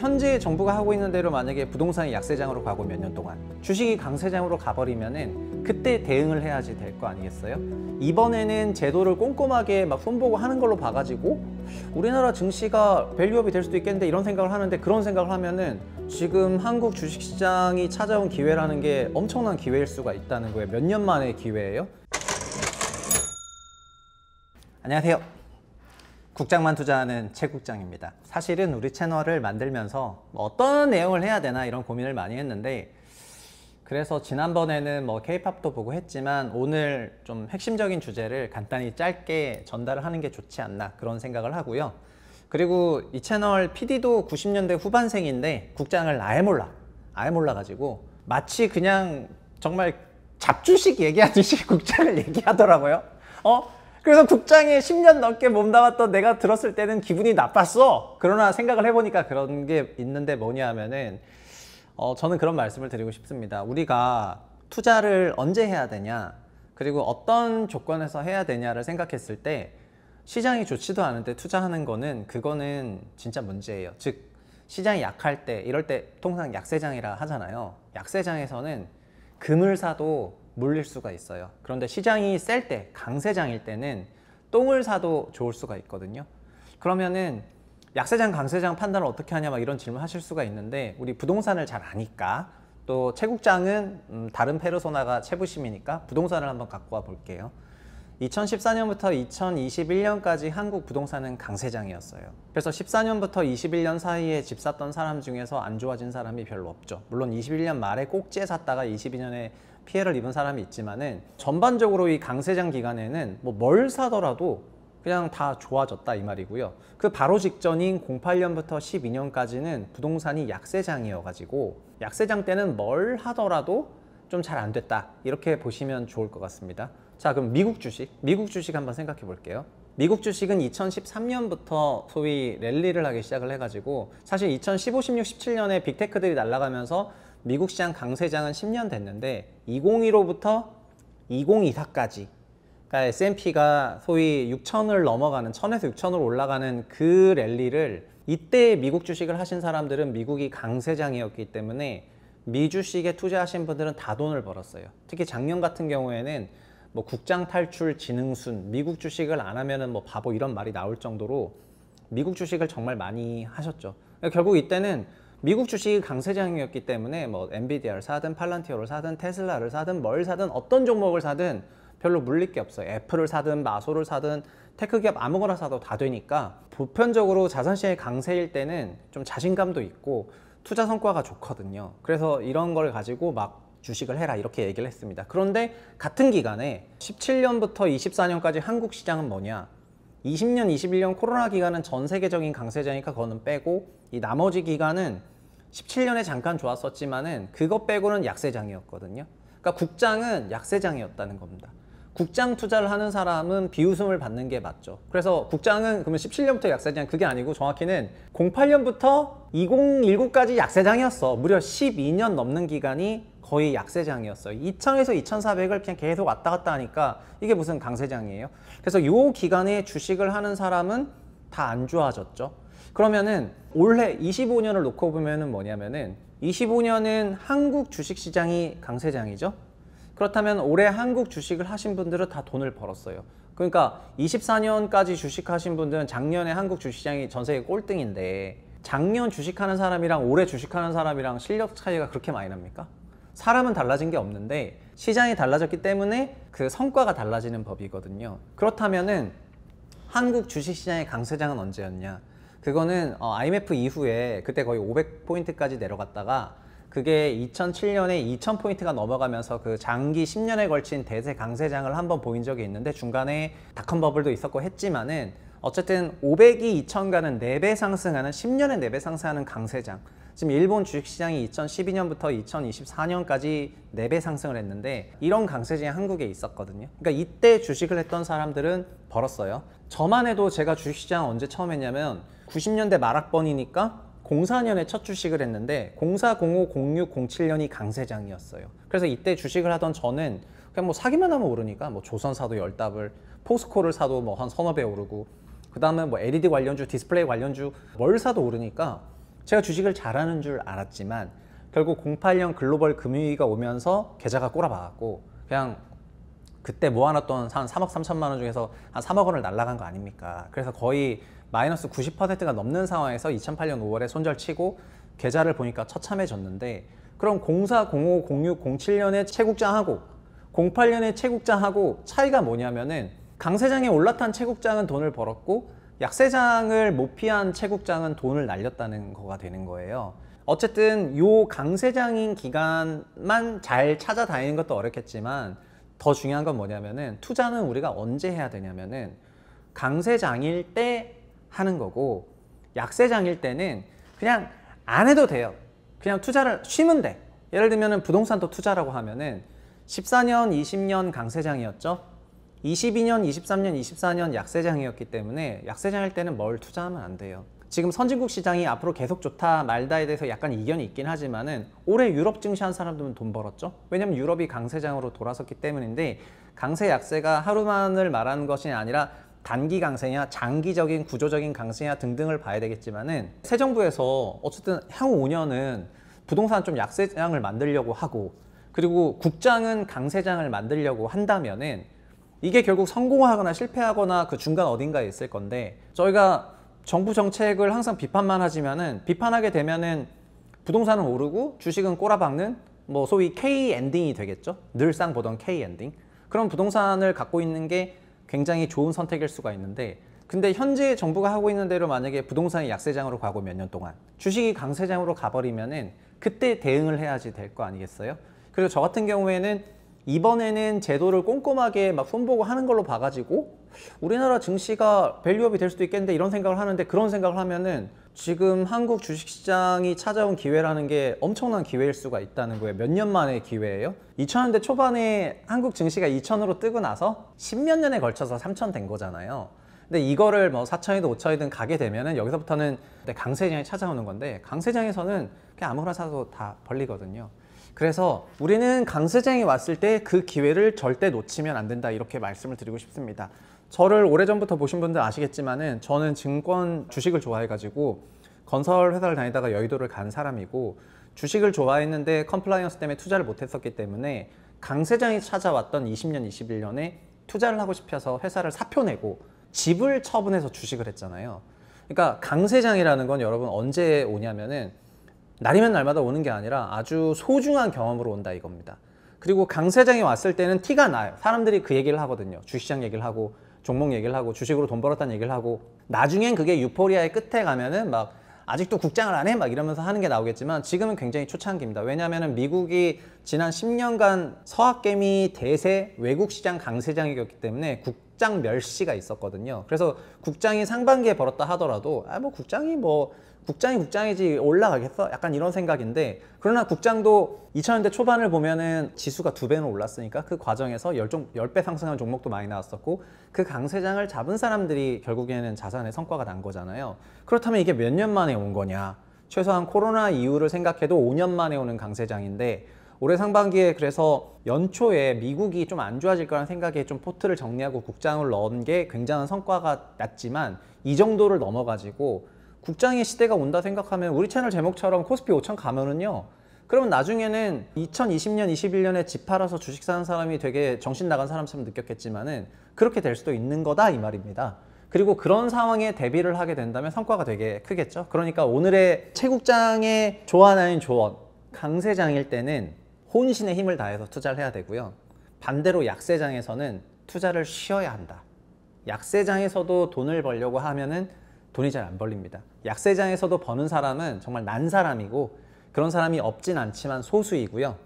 현재 정부가 하고 있는 대로 만약에 부동산이 약세장으로 가고 몇 년 동안 주식이 강세장으로 가버리면은 그때 대응을 해야지 될 거 아니겠어요? 이번에는 제도를 꼼꼼하게 막 손보고 하는 걸로 봐가지고 우리나라 증시가 밸류업이 될 수도 있겠는데 이런 생각을 하는데, 그런 생각을 하면은 지금 한국 주식시장이 찾아온 기회라는 게 엄청난 기회일 수가 있다는 거예요. 몇 년 만의 기회예요. 안녕하세요. 국장만 투자하는 최 국장입니다. 사실은 우리 채널을 만들면서 어떤 내용을 해야 되나 이런 고민을 많이 했는데, 그래서 지난번에는 뭐 K-팝도 보고 했지만 오늘 좀 핵심적인 주제를 간단히 짧게 전달을 하는 게 좋지 않나 그런 생각을 하고요. 그리고 이 채널 PD도 90년대 후반생인데 국장을 아예 몰라가지고 마치 그냥 정말 잡주식 얘기하듯이 국장을 얘기하더라고요. 그래서 국장에 10년 넘게 몸담았던 내가 들었을 때는 기분이 나빴어. 그러나 생각을 해보니까 그런 게 있는데 뭐냐 하면은 저는 그런 말씀을 드리고 싶습니다. 우리가 투자를 언제 해야 되냐, 그리고 어떤 조건에서 해야 되냐를 생각했을 때 시장이 좋지도 않은데 투자하는 거는 그거는 진짜 문제예요. 즉 시장이 약할 때, 이럴 때 통상 약세장이라 하잖아요. 약세장에서는 금을 사도 물릴 수가 있어요. 그런데 시장이 셀 때, 강세장일 때는 똥을 사도 좋을 수가 있거든요. 그러면은 약세장, 강세장 판단을 어떻게 하냐 막 이런 질문 하실 수가 있는데, 우리 부동산을 잘 아니까, 또 최 국장은 다른 페르소나가 최부심이니까 부동산을 한번 갖고 와 볼게요. 2014년부터 2021년까지 한국 부동산은 강세장이었어요. 그래서 14년부터 21년 사이에 집 샀던 사람 중에서 안 좋아진 사람이 별로 없죠. 물론 21년 말에 꼭지에 샀다가 22년에 피해를 입은 사람이 있지만은 전반적으로 이 강세장 기간에는 뭘 사더라도 그냥 다 좋아졌다 이 말이고요. 그 바로 직전인 08년부터 12년까지는 부동산이 약세장이어가지고 약세장 때는 뭘 하더라도 좀 잘 안 됐다 이렇게 보시면 좋을 것 같습니다. 자, 그럼 미국 주식 한번 생각해 볼게요. 미국 주식은 2013년부터 소위 랠리를 하기 시작을 해가지고, 사실 2015, 16, 17년에 빅테크들이 날아가면서 미국 시장 강세장은 10년 됐는데 2015부터 2024까지, 그러니까 S&P가 소위 6천을 넘어가는, 1000에서 6천으로 올라가는 그 랠리를, 이때 미국 주식을 하신 사람들은 미국이 강세장이었기 때문에 미주식에 투자하신 분들은 다 돈을 벌었어요. 특히 작년 같은 경우에는 뭐 국장 탈출 진흥순, 미국 주식을 안 하면은 뭐 바보, 이런 말이 나올 정도로 미국 주식을 정말 많이 하셨죠. 결국 이때는 미국 주식이 강세장이었기 때문에 뭐 엔비디아를 사든 팔란티어를 사든 테슬라를 사든 뭘 사든 어떤 종목을 사든 별로 물릴 게 없어요. 애플을 사든 마소를 사든 테크 기업 아무거나 사도 다 되니까, 보편적으로 자산시장이 강세일 때는 좀 자신감도 있고 투자 성과가 좋거든요. 그래서 이런 걸 가지고 막 주식을 해라 이렇게 얘기를 했습니다. 그런데 같은 기간에 17년부터 24년까지 한국 시장은 뭐냐, 20년, 21년 코로나 기간은 전 세계적인 강세장이니까 그거는 빼고, 이 나머지 기간은 17년에 잠깐 좋았었지만은 그거 빼고는 약세장이었거든요. 그러니까 국장은 약세장이었다는 겁니다. 국장 투자를 하는 사람은 비웃음을 받는 게 맞죠. 그래서 국장은 그러면 17년부터 약세장, 그게 아니고 정확히는 08년부터 2019까지 약세장이었어. 무려 12년 넘는 기간이 거의 약세장이었어요. 2000에서 2400을 그냥 계속 왔다 갔다 하니까 이게 무슨 강세장이에요. 그래서 이 기간에 주식을 하는 사람은 다 안 좋아졌죠. 그러면은 올해 25년을 놓고 보면은 뭐냐면은 25년은 한국 주식시장이 강세장이죠. 그렇다면 올해 한국 주식을 하신 분들은 다 돈을 벌었어요. 그러니까 24년까지 주식하신 분들은 작년에 한국 주식시장이 전 세계 꼴등인데, 작년 주식하는 사람이랑 올해 주식하는 사람이랑 실력 차이가 그렇게 많이 납니까? 사람은 달라진 게 없는데 시장이 달라졌기 때문에 그 성과가 달라지는 법이거든요. 그렇다면은 한국 주식시장의 강세장은 언제였냐? 그거는 IMF 이후에 그때 거의 500포인트까지 내려갔다가 그게 2007년에 2000포인트가 넘어가면서 그 장기 10년에 걸친 대세 강세장을 한번 보인 적이 있는데, 중간에 닷컴 버블도 있었고 했지만은 어쨌든 500이 2000가는 4배 상승하는, 10년에 4배 상승하는 강세장. 지금 일본 주식시장이 2012년부터 2024년까지 4배 상승을 했는데 이런 강세장이 한국에 있었거든요. 그러니까 이때 주식을 했던 사람들은 벌었어요. 저만 해도 제가 주식시장 언제 처음 했냐면 90년대 말학번이니까 04년에 첫 주식을 했는데 04, 05, 06, 07년이 강세장이었어요. 그래서 이때 주식을 하던 저는 그냥 뭐 사기만 하면 오르니까 뭐 조선 사도 10답을, 포스코를 사도 뭐 한 서너 배 오르고, 그 다음에 뭐 LED 관련주, 디스플레이 관련주 뭘 사도 오르니까 제가 주식을 잘하는 줄 알았지만 결국 08년 글로벌 금융위기가 오면서 계좌가 꼬라박았고 그냥 그때 모아놨던 한 3억 3천만 원 중에서 한 3억 원을 날라간 거 아닙니까? 그래서 거의 마이너스 90%가 넘는 상황에서 2008년 5월에 손절치고 계좌를 보니까 처참해졌는데, 그럼 04, 05, 06, 07년에 채국장하고 08년에 채국장하고 차이가 뭐냐면은 강세장에 올라탄 채국장은 돈을 벌었고 약세장을 못 피한 채국장은 돈을 날렸다는 거가 되는 거예요. 어쨌든 요 강세장인 기간만 잘 찾아다니는 것도 어렵겠지만 더 중요한 건 뭐냐면은 투자는 우리가 언제 해야 되냐면은 강세장일 때 하는 거고, 약세장일 때는 그냥 안 해도 돼요. 그냥 투자를 쉬면 돼. 예를 들면은 부동산도 투자라고 하면은 14년, 20년 강세장이었죠. 22년, 23년, 24년 약세장이었기 때문에 약세장일 때는 뭘 투자하면 안 돼요. 지금 선진국 시장이 앞으로 계속 좋다 말다에 대해서 약간 이견이 있긴 하지만은 올해 유럽 증시한 사람들은 돈 벌었죠. 왜냐면 유럽이 강세장으로 돌아섰기 때문인데, 강세 약세가 하루만을 말하는 것이 아니라 단기 강세냐 장기적인 구조적인 강세냐 등등을 봐야 되겠지만은 새 정부에서 어쨌든 향후 5년은 부동산 좀 약세장을 만들려고 하고, 그리고 국장은 강세장을 만들려고 한다면은 이게 결국 성공하거나 실패하거나 그 중간 어딘가에 있을 건데, 저희가 정부 정책을 항상 비판만 하지만은 비판하게 되면은 부동산은 오르고 주식은 꼬라박는 뭐 소위 K 엔딩이 되겠죠. 늘상 보던 K 엔딩. 그럼 부동산을 갖고 있는 게 굉장히 좋은 선택일 수가 있는데, 근데 현재 정부가 하고 있는 대로 만약에 부동산이 약세장으로 가고 몇 년 동안 주식이 강세장으로 가버리면은 그때 대응을 해야지 될 거 아니겠어요? 그리고 저 같은 경우에는 이번에는 제도를 꼼꼼하게 막 손보고 하는 걸로 봐가지고 우리나라 증시가 밸류업이 될 수도 있겠는데 이런 생각을 하는데, 그런 생각을 하면은 지금 한국 주식시장이 찾아온 기회라는 게 엄청난 기회일 수가 있다는 거예요. 몇 년 만의 기회예요. 2000년대 초반에 한국 증시가 2000으로 뜨고 나서 10몇 년에 걸쳐서 3000 된 거잖아요. 근데 이거를 뭐 4000이든 5000이든 가게 되면은 여기서부터는 강세장이 찾아오는 건데, 강세장에서는 그냥 아무거나 사도 다 벌리거든요. 그래서 우리는 강세장이 왔을 때 그 기회를 절대 놓치면 안 된다, 이렇게 말씀을 드리고 싶습니다. 저를 오래전부터 보신 분들 아시겠지만은 저는 증권 주식을 좋아해가지고 건설 회사를 다니다가 여의도를 간 사람이고, 주식을 좋아했는데 컴플라이언스 때문에 투자를 못했었기 때문에 강세장이 찾아왔던 20년, 21년에 투자를 하고 싶어서 회사를 사표 내고 집을 처분해서 주식을 했잖아요. 그러니까 강세장이라는 건 여러분 언제 오냐면은 날이면 날마다 오는 게 아니라 아주 소중한 경험으로 온다 이겁니다. 그리고 강세장이 왔을 때는 티가 나요. 사람들이 그 얘기를 하거든요. 주식시장 얘기를 하고 종목 얘기를 하고 주식으로 돈 벌었다는 얘기를 하고, 나중엔 그게 유포리아의 끝에 가면은 막 아직도 국장을 안 해? 막 이러면서 하는 게 나오겠지만 지금은 굉장히 초창기입니다. 왜냐하면 미국이 지난 10년간 서학개미 대세 외국 시장 강세장이었기 때문에 국장 멸시가 있었거든요. 그래서 국장이 상반기에 벌었다 하더라도 국장이지 올라가겠어? 약간 이런 생각인데, 그러나 국장도 2000년대 초반을 보면은 지수가 2배는 올랐으니까 그 과정에서 10배 상승한 종목도 많이 나왔었고, 그 강세장을 잡은 사람들이 결국에는 자산의 성과가 난 거잖아요. 그렇다면 이게 몇 년 만에 온 거냐? 최소한 코로나 이후를 생각해도 5년 만에 오는 강세장인데, 올해 상반기에 그래서 연초에 미국이 좀 안 좋아질 거라는 생각에 좀 포트를 정리하고 국장을 넣은 게 굉장한 성과가 났지만, 이 정도를 넘어가지고 국장의 시대가 온다 생각하면 우리 채널 제목처럼 코스피 5000 가면은요, 그러면 나중에는 2020년, 21년에 집 팔아서 주식 사는 사람이 되게 정신 나간 사람처럼 느꼈겠지만은 그렇게 될 수도 있는 거다 이 말입니다. 그리고 그런 상황에 대비를 하게 된다면 성과가 되게 크겠죠. 그러니까 오늘의 채국장의 조언, 강세장일 때는 혼신의 힘을 다해서 투자를 해야 되고요. 반대로 약세장에서는 투자를 쉬어야 한다. 약세장에서도 돈을 벌려고 하면은 돈이 잘 안 벌립니다. 약세장에서도 버는 사람은 정말 난 사람이고, 그런 사람이 없진 않지만 소수이고요.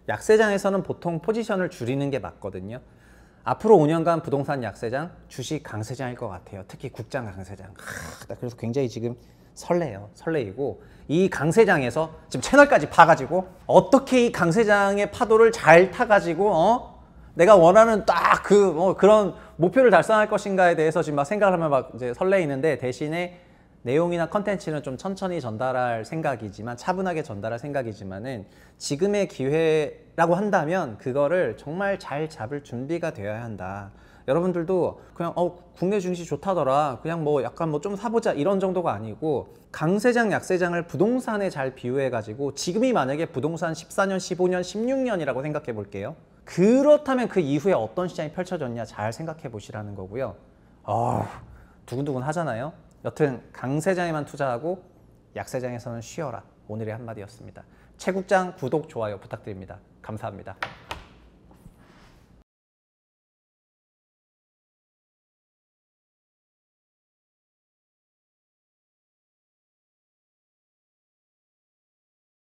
약세장에서는 보통 포지션을 줄이는 게 맞거든요. 앞으로 5년간 부동산 약세장, 주식 강세장일 것 같아요. 특히 국장 강세장. 나 그래서 굉장히 지금 설레이고, 이 강세장에서 지금 채널까지 파가지고 어떻게 이 강세장의 파도를 잘 타가지고 내가 원하는 딱 그런 목표를 달성할 것인가에 대해서 지금 막 생각을 하면 막 이제 설레이는데, 대신에 내용이나 컨텐츠는 좀 천천히 전달할 생각이지만, 차분하게 전달할 생각이지만은 지금의 기회라고 한다면 그거를 정말 잘 잡을 준비가 되어야 한다. 여러분들도 그냥 국내 주식 좋다더라, 그냥 뭐 약간 뭐 좀 사보자 이런 정도가 아니고, 강세장 약세장을 부동산에 잘 비유해 가지고 지금이 만약에 부동산 14년 15년 16년이라고 생각해 볼게요. 그렇다면 그 이후에 어떤 시장이 펼쳐졌냐 잘 생각해 보시라는 거고요. 두근두근 하잖아요. 여튼 강세장에만 투자하고 약세장에서는 쉬어라, 오늘의 한마디였습니다. 최국장 구독 좋아요 부탁드립니다. 감사합니다.